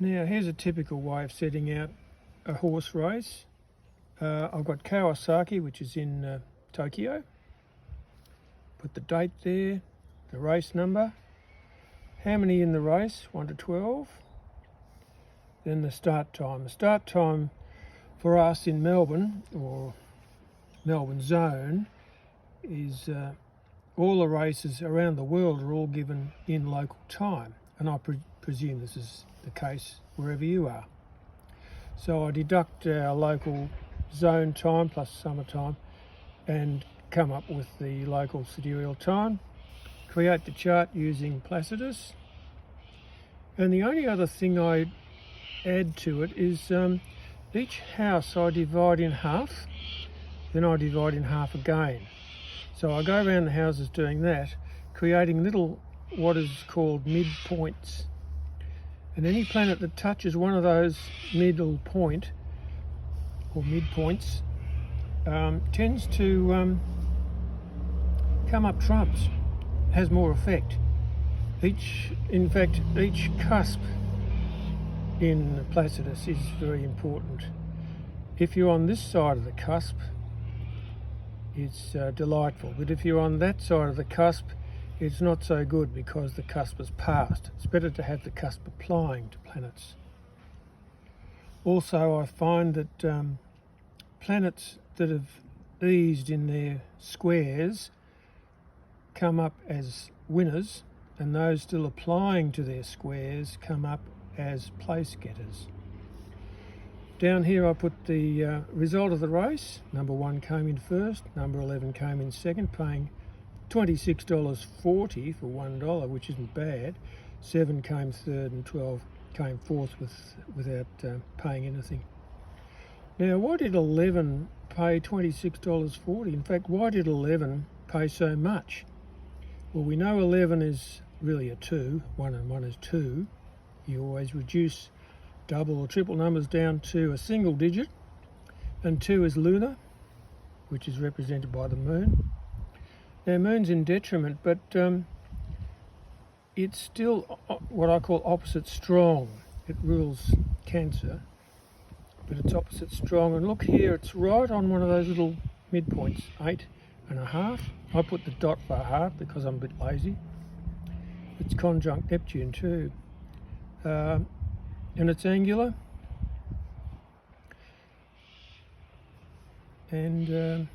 Now here's a typical way of setting out a horse race. I've got Kawasaki, which is in Tokyo. Put the date there, the race number, how many in the race, 1 to 12. Then the start time. The start time for us in Melbourne, or Melbourne zone, is all the races around the world are all given in local time. And I presume this is the case wherever you are. So I deduct our local zone time plus summertime and come up with the local sidereal time, create the chart using Placidus, and the only other thing I add to it is each house I divide in half, then I divide in half again. So I go around the houses doing that, creating little what is called midpoints. And any planet that touches one of those middle point or midpoints tends to come up trumps, has more effect. In fact, each cusp in Placidus is very important. If you're on this side of the cusp, it's delightful, but if you're on that side of the cusp, it's not so good because the cusp is passed. It's better to have the cusp applying to planets. Also, I find that planets that have eased in their squares come up as winners, and those still applying to their squares come up as place getters. Down here I put the result of the race. Number 1 came in first, number 11 came in second, paying $26.40 for $1, which isn't bad. 7 came third and 12 came fourth without paying anything. Now, why did 11 pay $26.40? In fact, why did 11 pay so much? Well, we know 11 is really a 2, 1 and 1 is 2. You always reduce double or triple numbers down to a single digit, and 2 is lunar, which is represented by the moon. Now, moon's in detriment, but it's still what I call opposite strong. It rules Cancer, but it's opposite strong. And look here, it's right on one of those little midpoints, 8.5. I put the dot for a half because I'm a bit lazy. It's conjunct Neptune too. And it's angular. And